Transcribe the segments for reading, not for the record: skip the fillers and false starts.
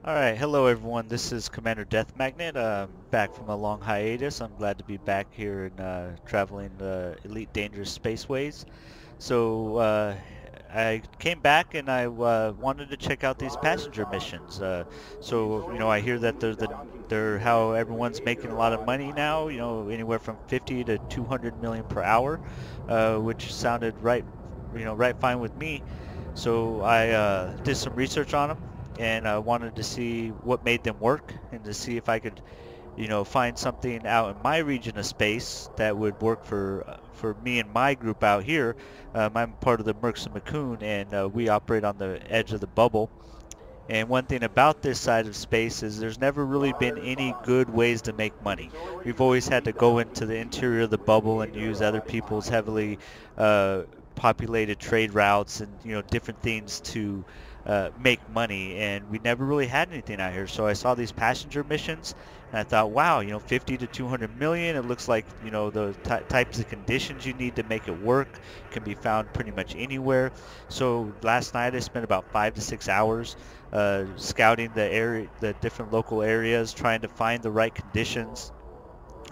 Alright, hello everyone, this is Commander Death Magnet, back from a long hiatus. I'm glad to be back here and traveling the Elite Dangerous Spaceways. I came back and I wanted to check out these passenger missions. I hear that they're how everyone's making a lot of money now, anywhere from 50 to 200 million per hour, which sounded right fine with me. So I did some research on them and wanted to see what made them work and to see if I could, find something out in my region of space that would work for me and my group out here. I'm part of the Mercs of Mikunn, and we operate on the edge of the bubble. And one thing about this side of space is there's never really been any good ways to make money. We've always had to go into the interior of the bubble and use other people's heavily populated trade routes and different things to make money, and we never really had anything out here. So I saw these passenger missions and I thought, wow, 50 to 200 million, it looks like the types of conditions you need to make it work can be found pretty much anywhere. So last night I spent about 5 to 6 hours scouting the different local areas, trying to find the right conditions.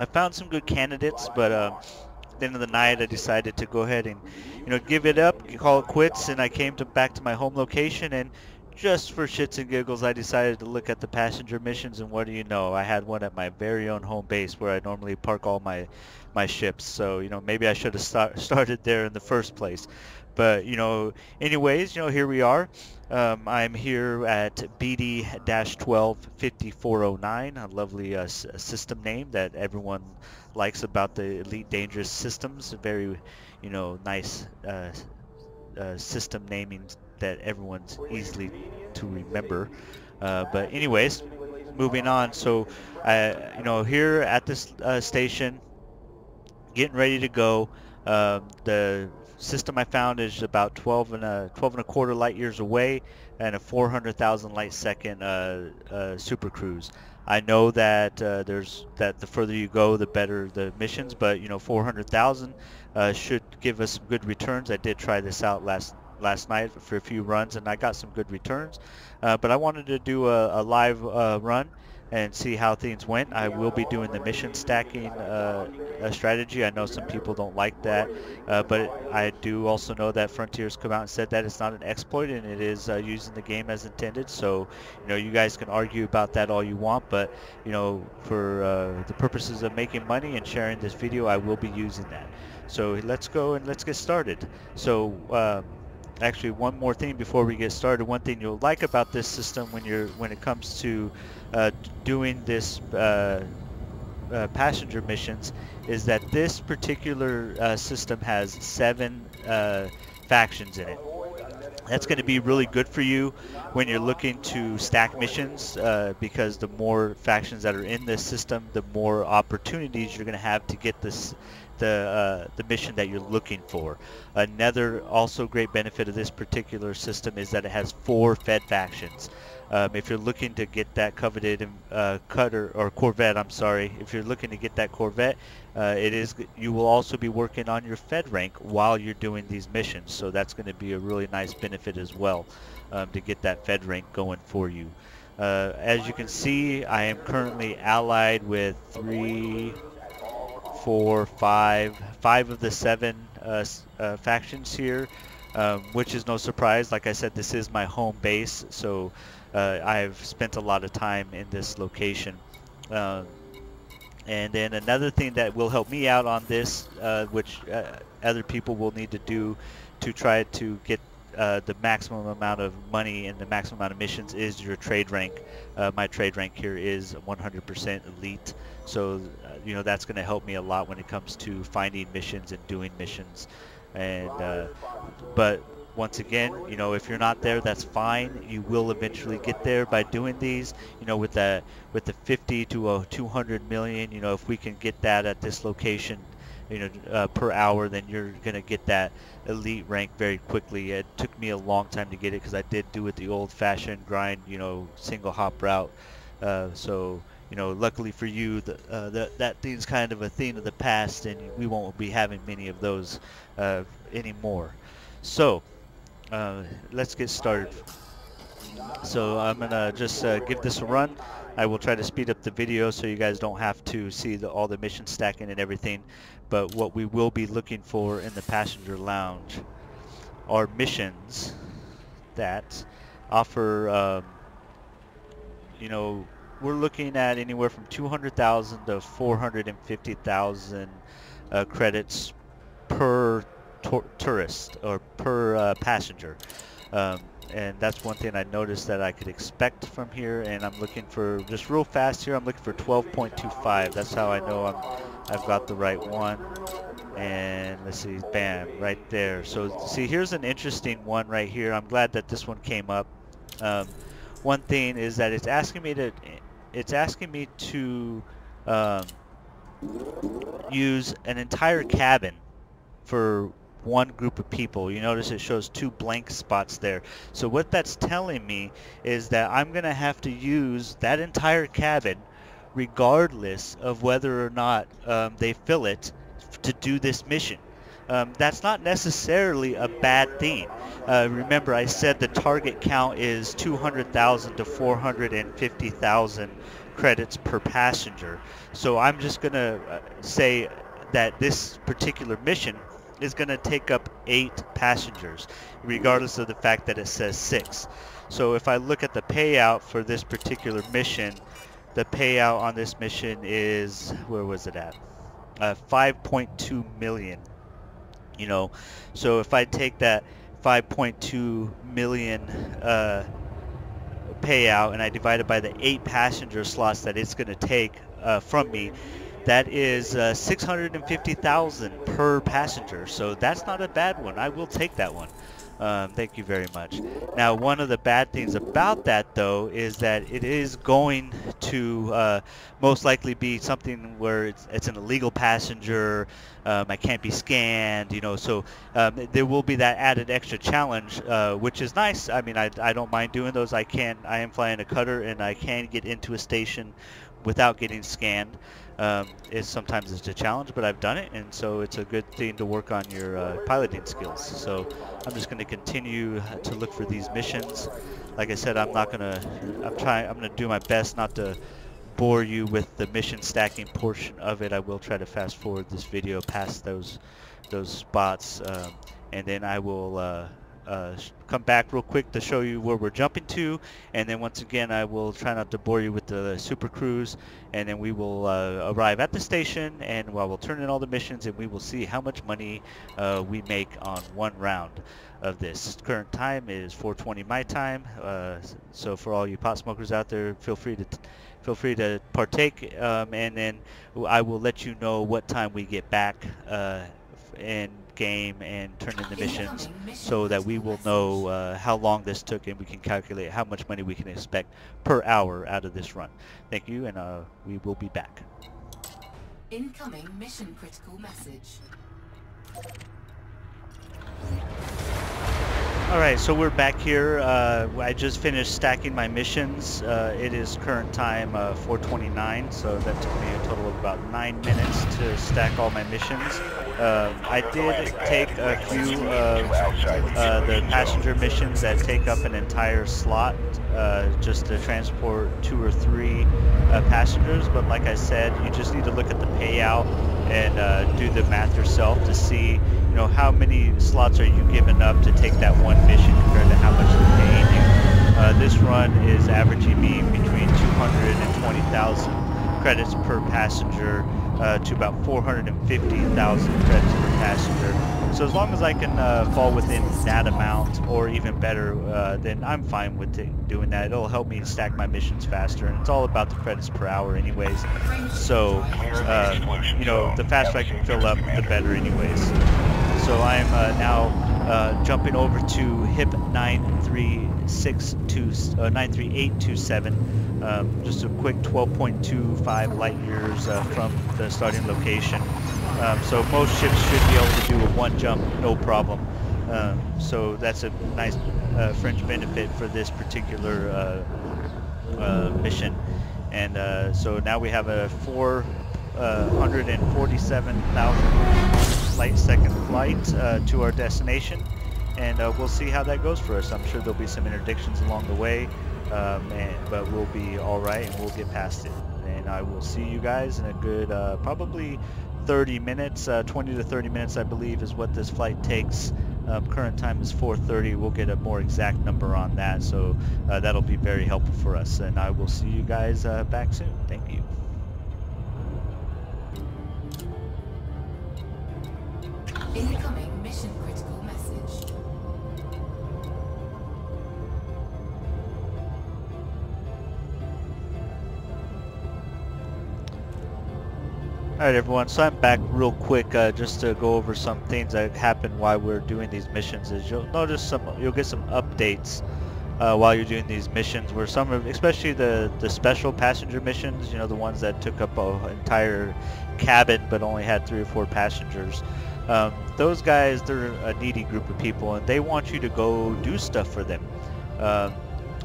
I found some good candidates, but at the end of the night I decided to go ahead and give it up, call it quits, and I came back to my home location, and just for shits and giggles I decided to look at the passenger missions, and what do you know, I had one at my very own home base where I normally park all my ships. So maybe I should have started there in the first place. But anyways, here we are. I'm here at BD-125409, a lovely system name that everyone likes about the Elite Dangerous systems. A very, nice system naming that everyone's easily to remember. But anyways, moving on. So, here at this station, getting ready to go. The system I found is about 12 and a quarter light years away, and a 400,000 light second super cruise. I know that the further you go, the better the missions, but 400,000 should give us some good returns. I did try this out last night for a few runs, and I got some good returns. But I wanted to do a live run and see how things went. I will be doing the mission stacking strategy. I know some people don't like that, but I do also know that Frontier's come out and said that it's not an exploit and it is using the game as intended. So, you guys can argue about that all you want, but for the purposes of making money and sharing this video, I will be using that. So let's go and let's get started. So actually, one more thing before we get started. One thing you'll like about this system when it comes to doing this passenger missions is that this particular system has 7 factions in it. That's going to be really good for you when you're looking to stack missions, because the more factions that are in this system, the more opportunities you're going to have to get the mission that you're looking for. Another also great benefit of this particular system is that it has 4 fed factions. If you're looking to get that coveted cutter or Corvette, I'm sorry, if you're looking to get that Corvette, you will also be working on your Fed rank while you're doing these missions. So that's going to be a really nice benefit as well, to get that Fed rank going for you. As you can see, I am currently allied with 3, 4, 5 of the 7 factions here, which is no surprise. Like I said, this is my home base, so I've spent a lot of time in this location. And then another thing that will help me out on this, which other people will need to do to try to get the maximum amount of money and the maximum amount of missions, is your trade rank. My trade rank here is 100% elite, so that's going to help me a lot when it comes to finding missions and doing missions. And but once again, if you're not there, that's fine. You will eventually get there by doing these. With the 50 to 200 million, if we can get that at this location, per hour, then you're gonna get that elite rank very quickly. It took me a long time to get it because I did do it the old-fashioned grind, single hop route. So luckily for you, that thing's kind of a thing of the past, and we won't be having many of those anymore. So let's get started. So I'm gonna just give this a run. I will try to speed up the video so you guys don't have to see all the mission stacking and everything. But what we will be looking for in the passenger lounge are missions that offer, you know, we're looking at anywhere from 200,000 to 450,000 credits per tourist or per passenger. And that's one thing I noticed that I could expect from here, and I'm looking for, just real fast here, I'm looking for 12.25. That's how I know I've got the right one. And let's see, bam, right there. So see, here's an interesting one right here. I'm glad that this one came up. One thing is that it's asking me to use an entire cabin for one group of people. You notice it shows 2 blank spots there. So what that's telling me is that I'm gonna have to use that entire cabin regardless of whether or not they fill it to do this mission. That's not necessarily a bad thing. Remember, I said the target count is 200,000 to 450,000 credits per passenger. So I'm just gonna say that this particular mission is going to take up 8 passengers, regardless of the fact that it says 6. So if I look at the payout for this particular mission, the payout on this mission is, where was it at? 5.2 million. You know, so if I take that 5.2 million payout and I divide it by the 8 passenger slots that it's going to take from me, that is 650,000 per passenger. So that's not a bad one. I will take that one. Thank you very much. Now, one of the bad things about that, though, is that it is going to most likely be something where it's an illegal passenger. I can't be scanned, you know. So there will be that added extra challenge, which is nice. I mean, I don't mind doing those. I am flying a cutter, and I can get into a station without getting scanned. Sometimes it's a challenge, but I've done it, and so it's a good thing to work on your piloting skills. So I'm just going to continue to look for these missions. Like I said, I'm gonna do my best not to bore you with the mission stacking portion of it. I will try to fast forward this video past those spots, and then I will come back real quick to show you where we're jumping to, and then once again I will try not to bore you with the super cruise, and then we will arrive at the station, and we'll turn in all the missions, and we will see how much money we make on one round of this. Current time is 4:20 my time, so for all you pot smokers out there, feel free to partake, and then I will let you know what time we get back and game and turn in the missions, so that we will know how long this took, and we can calculate how much money we can expect per hour out of this run. Thank you, and we will be back. Incoming mission critical message. Alright, so we're back here. I just finished stacking my missions. It is current time 4:29, so that took me a total of about 9 minutes to stack all my missions. I did take a few of the passenger missions that take up an entire slot just to transport 2 or 3 passengers, but like I said, you just need to look at the payout and do the math yourself to see, you know, how many slots are you giving up to take that one mission compared to how much they're paying you. This run is averaging me between 220,000 credits per passenger to about 450,000 credits per passenger. So as long as I can fall within that amount or even better, then I'm fine with doing that. It'll help me stack my missions faster, and it's all about the credits per hour anyways. So, you know, the faster I can fill up, the better anyways. So I'm now jumping over to HIP 93827. Just a quick 12.25 light years from the starting location. So most ships should be able to do a 1 jump, no problem. So that's a nice fringe benefit for this particular mission. And so now we have a 447,000 light second flight to our destination. and we'll see how that goes for us. I'm sure there'll be some interdictions along the way, but we'll be all right, and we'll get past it. And I will see you guys in a good probably 30 minutes, 20 to 30 minutes, I believe, is what this flight takes. Current time is 4:30. We'll get a more exact number on that, so that'll be very helpful for us. And I will see you guys back soon. Thank you. Incoming mission critical message. Alright everyone, so I'm back real quick just to go over some things that happen while we're doing these missions. Is you'll notice you'll get some updates while you're doing these missions, where some of, especially the special passenger missions, you know, the ones that took up an entire cabin but only had 3 or 4 passengers. Those guys, they're a needy group of people, and they want you to go do stuff for them.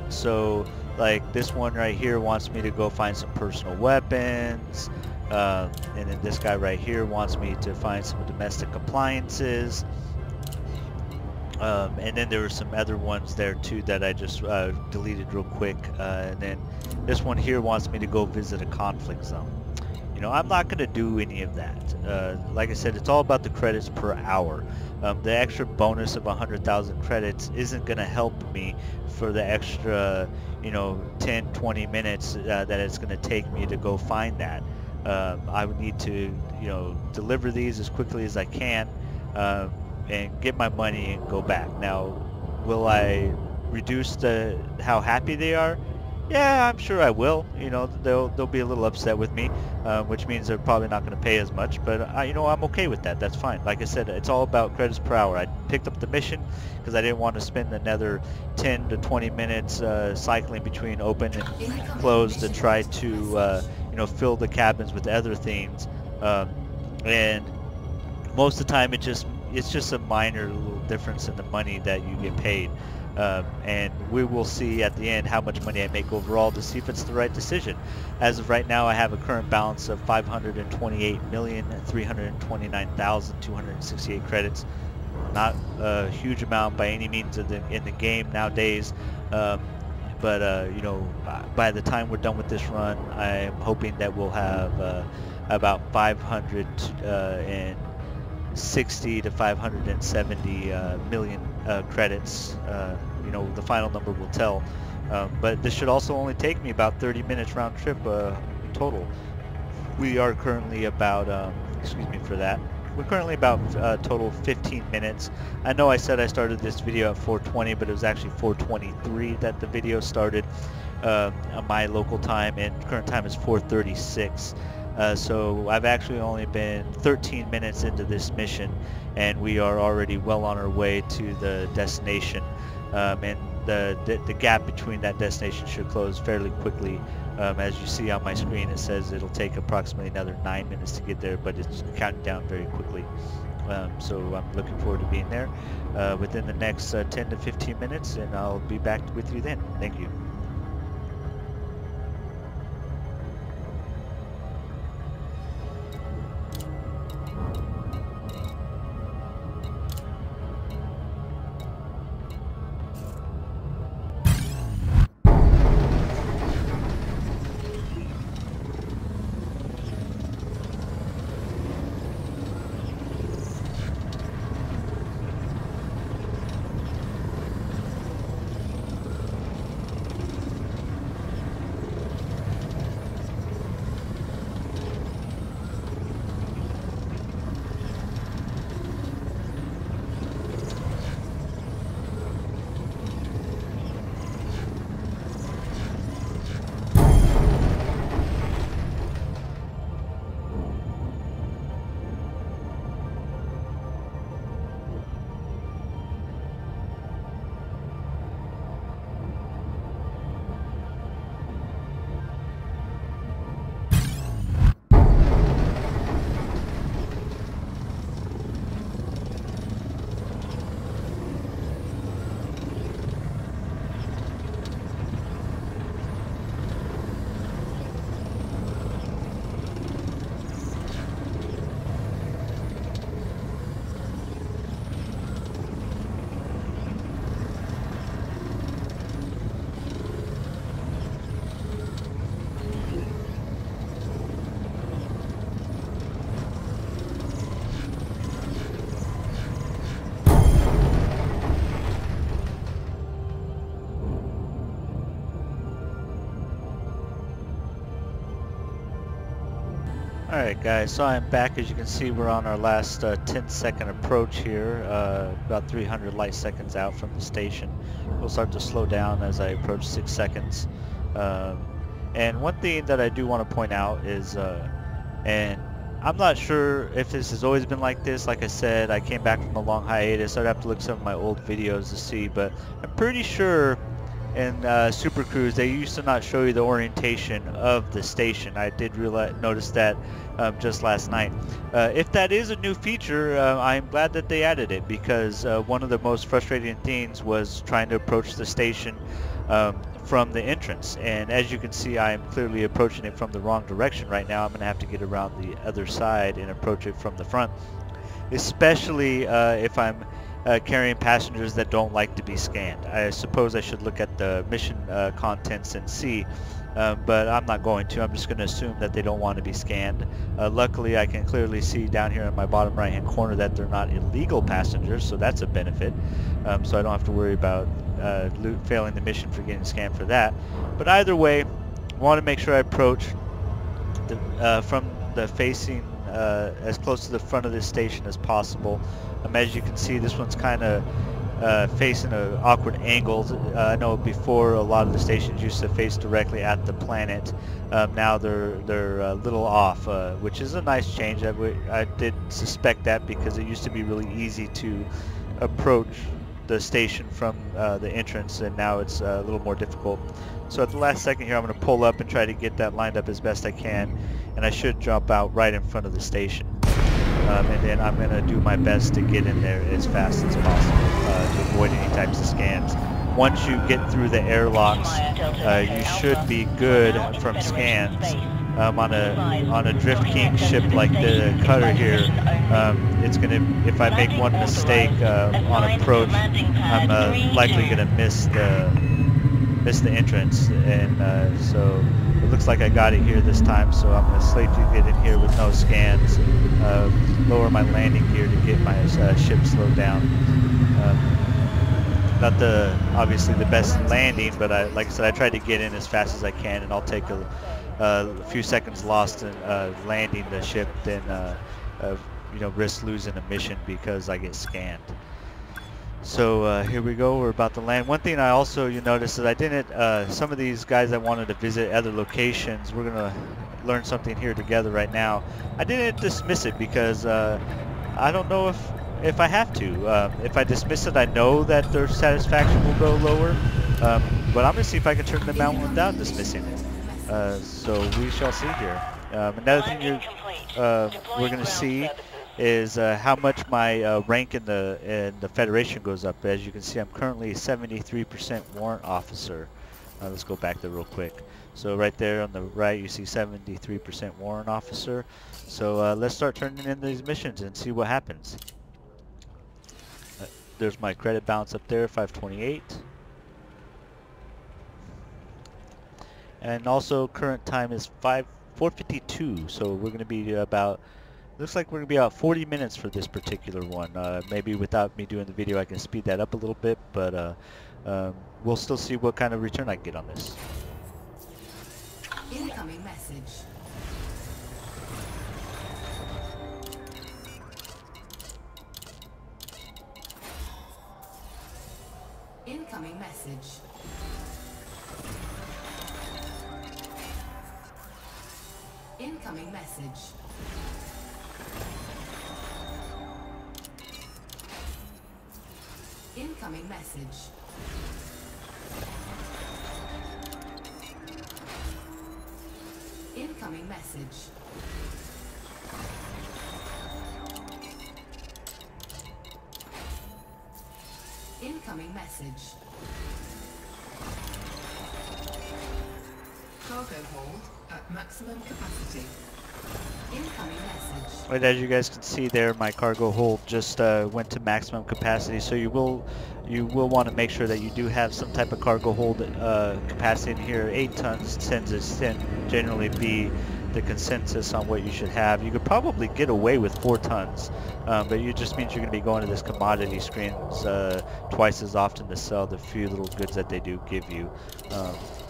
So like this one right here wants me to go find some personal weapons. And then this guy right here wants me to find some domestic appliances. And then there were some other ones there too that I just deleted real quick. And then this one here wants me to go visit a conflict zone. You know, I'm not going to do any of that. Like I said, it's all about the credits per hour. The extra bonus of 100,000 credits isn't going to help me for the extra, you know, 10, 20 minutes that it's going to take me to go find that. I would need to, you know, deliver these as quickly as I can and get my money and go back. Now, will I reduce how happy they are? Yeah, I'm sure I will. You know, they'll be a little upset with me, which means they're probably not going to pay as much. But you know, I'm okay with that. That's fine. Like I said, it's all about credits per hour. I picked up the mission because I didn't want to spend another 10 to 20 minutes cycling between open and closed to try to you know, fill the cabins with other things. And most of the time, it's just a minor little difference in the money that you get paid. And we will see at the end how much money I make overall to see if it's the right decision. As of right now, I have a current balance of 528,329,268 credits. Not a huge amount by any means in the game nowadays. But you know, by the time we're done with this run, I'm hoping that we'll have about 560 to 570 million credits. You know, the final number will tell. But this should also only take me about 30 minutes round trip total. We are currently about, excuse me for that. We're currently about total 15 minutes. I know I said I started this video at 4:20, but it was actually 4:23 that the video started on my local time, and current time is 4:36. So I've actually only been 13 minutes into this mission, and we are already well on our way to the destination. And the gap between that destination should close fairly quickly. As you see on my screen, it says it'll take approximately another 9 minutes to get there, but it's counting down very quickly. So I'm looking forward to being there within the next 10 to 15 minutes, and I'll be back with you then. Thank you. Alright guys, so I'm back. As you can see, we're on our last 10-second approach here, about 300 light seconds out from the station. We'll start to slow down as I approach 6 seconds. And one thing that I do want to point out is, and I'm not sure if this has always been like this. Like I said, I came back from a long hiatus. I'd have to look at some of my old videos to see, but I'm pretty sure in Super Cruise they used to not show you the orientation of the station. I did notice that just last night. If that is a new feature, I'm glad that they added it, because one of the most frustrating things was trying to approach the station from the entrance, and as you can see, I am clearly approaching it from the wrong direction right now. I'm going to have to get around the other side and approach it from the front, especially if I'm carrying passengers that don't like to be scanned. I suppose I should look at the mission contents and see, but I'm not going to. I'm just going to assume that they don't want to be scanned. Luckily, I can clearly see down here in my bottom right hand corner that they're not illegal passengers, so that's a benefit. So I don't have to worry about failing the mission for getting scanned for that. But either way, I want to make sure I approach from the facing as close to the front of this station as possible. As you can see, this one's kind of facing an awkward angle. I know before a lot of the stations used to face directly at the planet. Now they're a little off, which is a nice change. I did suspect that, because it used to be really easy to approach the station from the entrance, and now it's a little more difficult. So at the last second here, I'm going to pull up and try to get that lined up as best I can, and I should jump out right in front of the station. And then I'm going to do my best to get in there as fast as possible to avoid any types of scans. Once you get through the airlocks, you should be good from scans. On a Drift King ship like the cutter here, it's gonna, if I make one mistake on approach, I'm likely gonna miss the entrance, and so it looks like I got it here this time. So I'm gonna safely get in here with no scans, lower my landing gear to get my ship slowed down. Not obviously the best landing, but like I said, I tried to get in as fast as I can, and I'll take a few seconds lost in landing the ship than risk losing a mission because I get scanned. So here we go, we're about to land. One thing I also, you notice, that I didn't, some of these guys that wanted to visit other locations, we're gonna learn something here together right now. I didn't dismiss it because I don't know if I have to. If I dismiss it, I know that their satisfaction will go lower, but I'm gonna see if I can turn them out without dismissing it. So we shall see here. Another thing we're going to see is how much my rank in the Federation goes up. As you can see, I'm currently 73% warrant officer. Let's go back there real quick. So right there on the right, you see 73% warrant officer. So let's start turning in these missions and see what happens. There's my credit balance up there, 528. And also current time is 4:52, so we're going to be about, looks like we're going to be about 40 minutes for this particular one. Maybe without me doing the video I can speed that up a little bit, but we'll still see what kind of return I can get on this. Incoming message. Incoming message. Incoming message. Incoming message. Incoming message. Incoming message. Cargo hold at maximum capacity. Incoming message. Right, as you guys can see there, my cargo hold just went to maximum capacity. So you will want to make sure that you do have some type of cargo hold capacity in here. 8 tons tends to generally be the consensus on what you should have. You could probably get away with 4 tons, but it just means you're going to be going to this commodity screens twice as often to sell the few little goods that they do give you.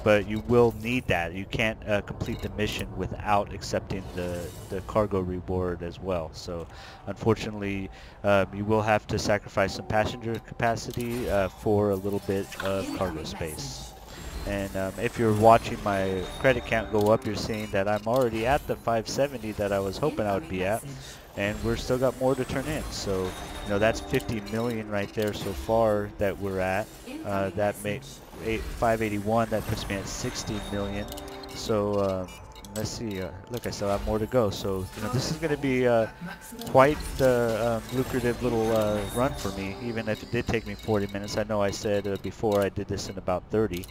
But you will need that. You can't complete the mission without accepting the cargo reward as well. So unfortunately, you will have to sacrifice some passenger capacity for a little bit of cargo space. And if you're watching my credit count go up, you're seeing that I'm already at the 570 that I was hoping I would be at, and we're still got more to turn in. So, you know, that's 50 million right there so far that we're at. That makes 581. That puts me at 60 million. So let's see. Look, I still have more to go. So, you know, this is going to be quite the lucrative little run for me, even if it did take me 40 minutes. I know I said before I did this in about 30.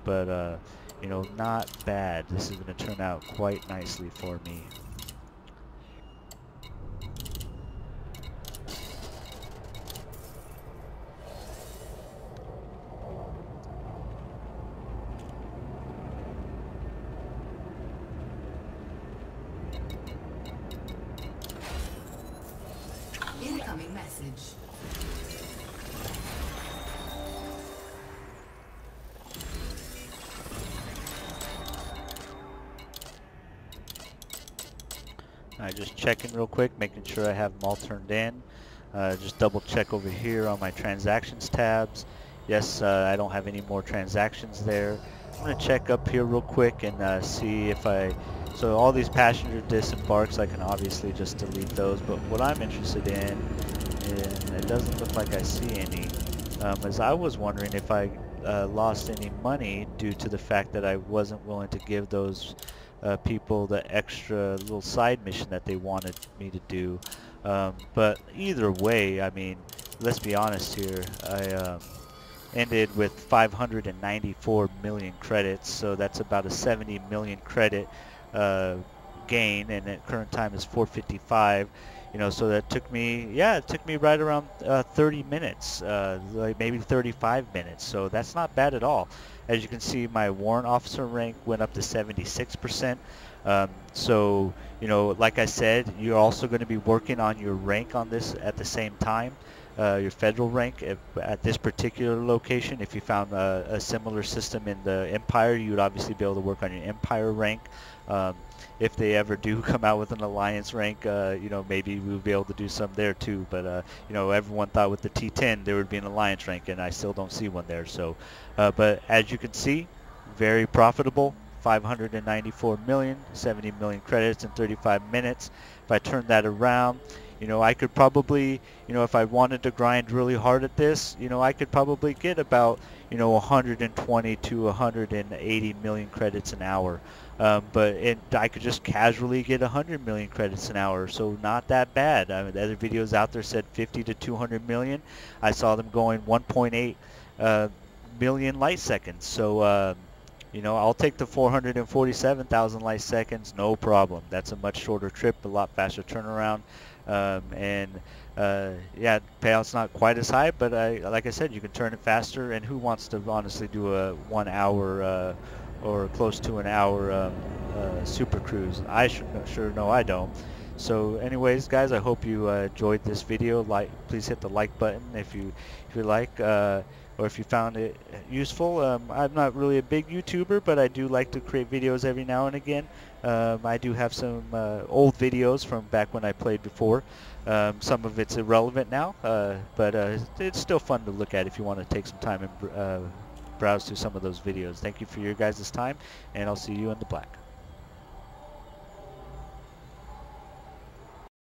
But you know, not bad. This is going to turn out quite nicely for me. Incoming message. Just checking real quick, making sure I have them all turned in. Just double check over here on my transactions tabs. Yes, I don't have any more transactions there. I'm going to check up here real quick and see if so all these passenger disembarks, I can obviously just delete those, but what I'm interested in, and it doesn't look like I see any, is I was wondering if I lost any money due to the fact that I wasn't willing to give those people the extra little side mission that they wanted me to do. But either way, I mean, let's be honest here, I ended with 594 million credits, so that's about a 70 million credit gain, and at current time is 455. You know, so that took me, yeah, it took me right around 30 minutes, like maybe 35 minutes, so that's not bad at all. As you can see, my warrant officer rank went up to 76%. So, you know, like I said, you're also going to be working on your rank on this at the same time. Your federal rank at this particular location. If you found a similar system in the Empire, you would obviously be able to work on your Empire rank. If they ever do come out with an Alliance rank, you know, maybe we'll be able to do some there too. But you know, everyone thought with the T10 there would be an Alliance rank, and I still don't see one there. So, but as you can see, very profitable. 594 million, 70 million credits in 35 minutes. If I turn that around, you know, I could probably, you know, if I wanted to grind really hard at this, you know, I could probably get about, you know, 120 to 180 million credits an hour. But I could just casually get 100 million credits an hour, so not that bad. I mean, the other videos out there said 50 to 200 million. I saw them going 1.8 million light seconds. So, you know, I'll take the 447,000 light seconds, no problem. That's a much shorter trip, a lot faster turnaround. Yeah, payout's not quite as high, but like I said, you can turn it faster, and who wants to honestly do a 1 hour or close to an hour super cruise? I sure know I don't. So anyways, guys, I hope you enjoyed this video. Please hit the like button if you like, or if you found it useful. I'm not really a big YouTuber, but I do like to create videos every now and again. I do have some old videos from back when I played before. Some of it's irrelevant now, but it's still fun to look at if you want to take some time and browse through some of those videos. Thank you for your guys' time, and I'll see you in the black.